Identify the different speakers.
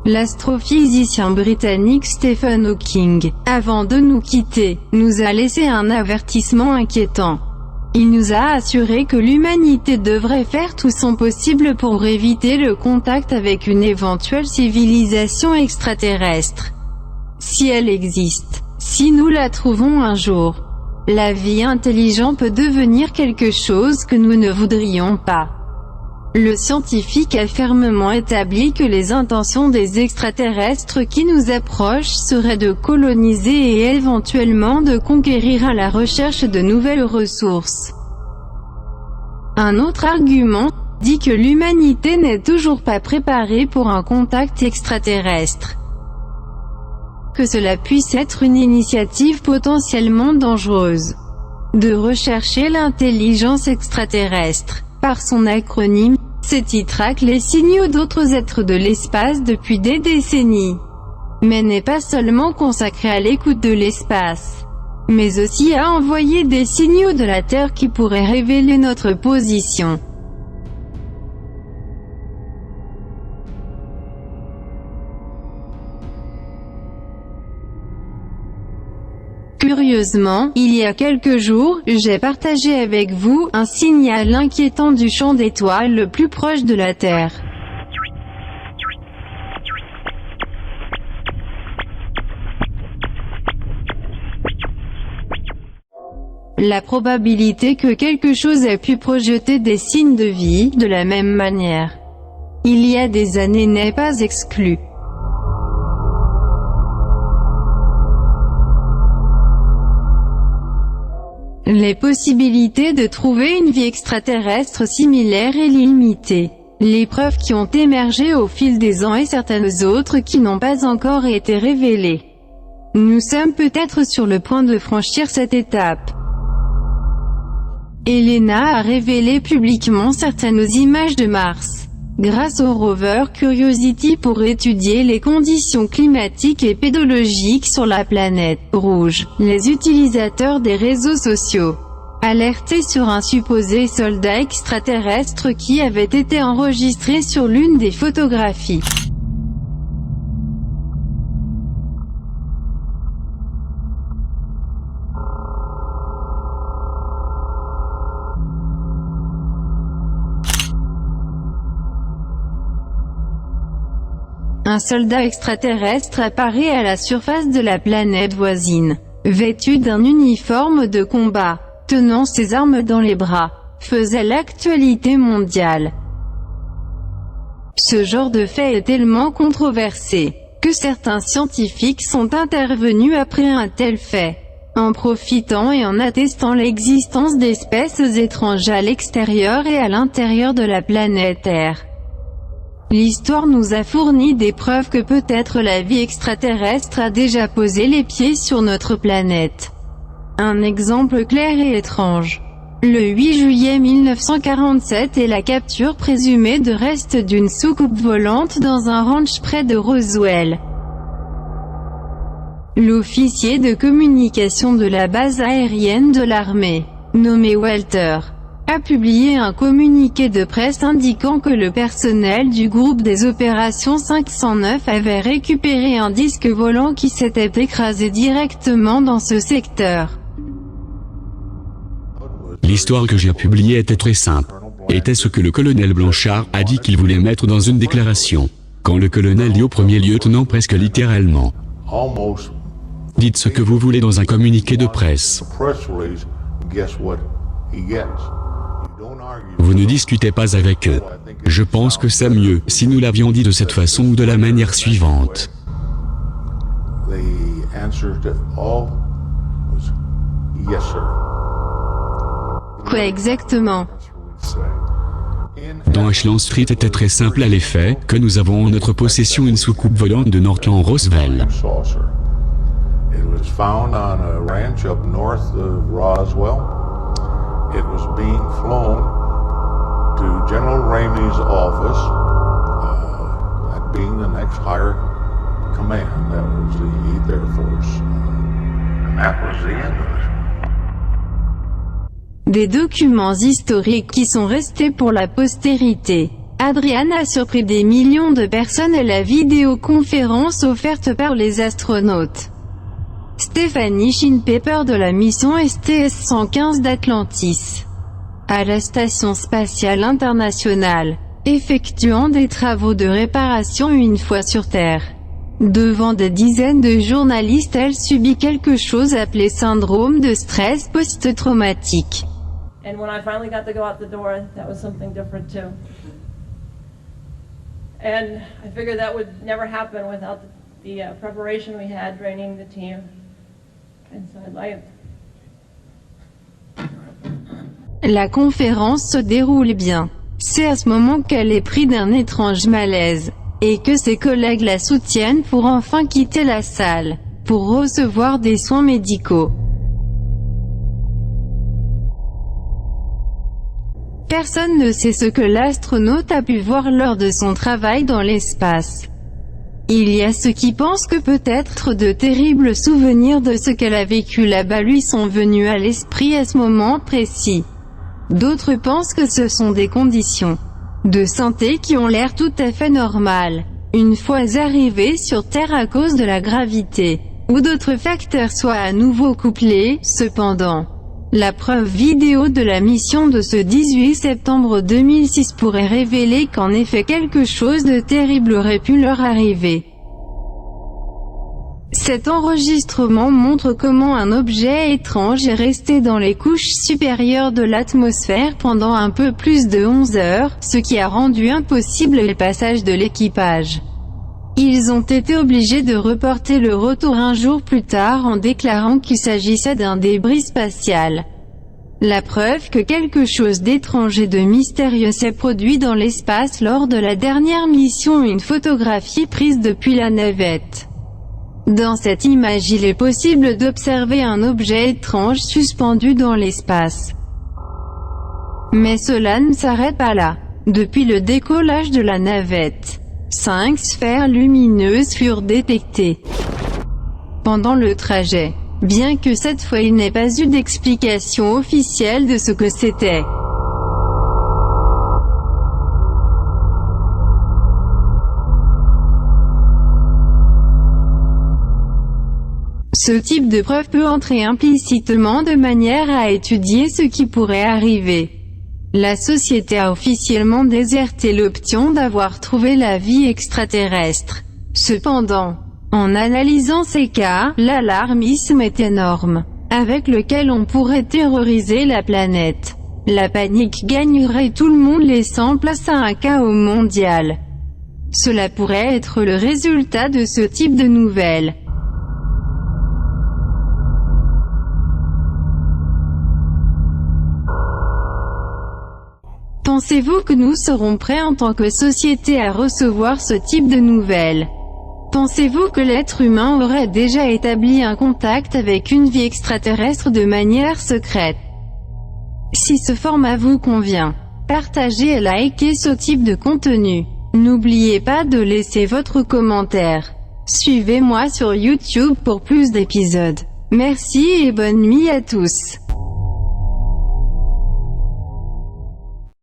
Speaker 1: L'astrophysicien britannique Stephen Hawking, avant de nous quitter, nous a laissé un avertissement inquiétant. Il nous a assuré que l'humanité devrait faire tout son possible pour éviter le contact avec une éventuelle civilisation extraterrestre. Si elle existe, si nous la trouvons un jour, la vie intelligente peut devenir quelque chose que nous ne voudrions pas. Le scientifique a fermement établi que les intentions des extraterrestres qui nous approchent seraient de coloniser et éventuellement de conquérir à la recherche de nouvelles ressources. Un autre argument dit que l'humanité n'est toujours pas préparée pour un contact extraterrestre. Que cela puisse être une initiative potentiellement dangereuse. De rechercher l'intelligence extraterrestre. Par son acronyme, SETI traque les signaux d'autres êtres de l'espace depuis des décennies. Mais n'est pas seulement consacré à l'écoute de l'espace, mais aussi à envoyer des signaux de la Terre qui pourraient révéler notre position. Curieusement, il y a quelques jours, j'ai partagé avec vous un signal inquiétant du champ d'étoiles le plus proche de la Terre. La probabilité que quelque chose ait pu projeter des signes de vie, de la même manière, il y a des années n'est pas exclue. Les possibilités de trouver une vie extraterrestre similaire est limitée. Les preuves qui ont émergé au fil des ans et certaines autres qui n'ont pas encore été révélées. Nous sommes peut-être sur le point de franchir cette étape. Elena a révélé publiquement certaines images de Mars, grâce au rover Curiosity pour étudier les conditions climatiques et pédologiques sur la planète rouge. Les utilisateurs des réseaux sociaux, alertés sur un supposé soldat extraterrestre qui avait été enregistré sur l'une des photographies. Un soldat extraterrestre apparaît à la surface de la planète voisine, vêtu d'un uniforme de combat, tenant ses armes dans les bras, faisait l'actualité mondiale. Ce genre de fait est tellement controversé, que certains scientifiques sont intervenus après un tel fait, en profitant et en attestant l'existence d'espèces étranges à l'extérieur et à l'intérieur de la planète Terre. L'histoire nous a fourni des preuves que peut-être la vie extraterrestre a déjà posé les pieds sur notre planète. Un exemple clair et étrange. Le 8 juillet 1947 est la capture présumée de restes d'une soucoupe volante dans un ranch près de Roswell. L'officier de communication de la base aérienne de l'armée, nommé Walter, a publié un communiqué de presse indiquant que le personnel du groupe des opérations 509 avait récupéré un disque volant qui s'était écrasé directement dans ce secteur.
Speaker 2: L'histoire que j'ai publiée était très simple. Était ce que le colonel Blanchard a dit qu'il voulait mettre dans une déclaration. Quand le colonel dit au premier lieutenant presque littéralement « Dites ce que vous voulez dans un communiqué de presse ». Vous ne discutez pas avec eux. Je pense que c'est mieux si nous l'avions dit de cette façon ou de la manière suivante.
Speaker 1: Quoi exactement?
Speaker 2: Dans Ashland Street était très simple à l'effet que nous avons en notre possession une soucoupe volante de Northland Roswell.
Speaker 3: It was being flown to General Ramey's office, that being the next higher command. That was the 8th Air Force. And that was the end of it.
Speaker 1: Des documents historiques qui sont restés pour la postérité. Adrian a surpris des millions de personnes à la vidéoconférence offerte par les astronautes. Stephanie Shinpepper de la mission STS-115 d'Atlantis, à la Station Spatiale Internationale, effectuant des travaux de réparation une fois sur Terre. Devant des dizaines de journalistes, elle subit quelque chose appelé syndrome de stress post-traumatique.
Speaker 4: And when I finally got to go out the door, that was something different too. And I figured that would never happen without the preparation we had training the team. And so
Speaker 1: La conférence se déroule bien. C'est à ce moment qu'elle est prise d'un étrange malaise, et que ses collègues la soutiennent pour enfin quitter la salle, pour recevoir des soins médicaux. Personne ne sait ce que l'astronaute a pu voir lors de son travail dans l'espace. Il y a ceux qui pensent que peut-être de terribles souvenirs de ce qu'elle a vécu là-bas lui sont venus à l'esprit à ce moment précis. D'autres pensent que ce sont des conditions de santé qui ont l'air tout à fait normales, une fois arrivés sur Terre à cause de la gravité, ou d'autres facteurs soient à nouveau couplés. Cependant, la preuve vidéo de la mission de ce 18 septembre 2006 pourrait révéler qu'en effet quelque chose de terrible aurait pu leur arriver. Cet enregistrement montre comment un objet étrange est resté dans les couches supérieures de l'atmosphère pendant un peu plus de 11 heures, ce qui a rendu impossible le passage de l'équipage. Ils ont été obligés de reporter le retour un jour plus tard en déclarant qu'il s'agissait d'un débris spatial. La preuve que quelque chose d'étrange et de mystérieux s'est produit dans l'espace lors de la dernière mission, une photographie prise depuis la navette. Dans cette image, il est possible d'observer un objet étrange suspendu dans l'espace. Mais cela ne s'arrête pas là. Depuis le décollage de la navette, 5 sphères lumineuses furent détectées pendant le trajet, bien que cette fois il n'ait pas eu d'explication officielle de ce que c'était. Ce type de preuve peut entrer implicitement de manière à étudier ce qui pourrait arriver. La société a officiellement déserté l'option d'avoir trouvé la vie extraterrestre. Cependant, en analysant ces cas, l'alarmisme est énorme, avec lequel on pourrait terroriser la planète. La panique gagnerait tout le monde laissant place à un chaos mondial. Cela pourrait être le résultat de ce type de nouvelles. Pensez-vous que nous serons prêts en tant que société à recevoir ce type de nouvelles? Pensez-vous que l'être humain aurait déjà établi un contact avec une vie extraterrestre de manière secrète? Si ce format vous convient, partagez et likez ce type de contenu. N'oubliez pas de laisser votre commentaire. Suivez-moi sur YouTube pour plus d'épisodes. Merci et bonne nuit à tous.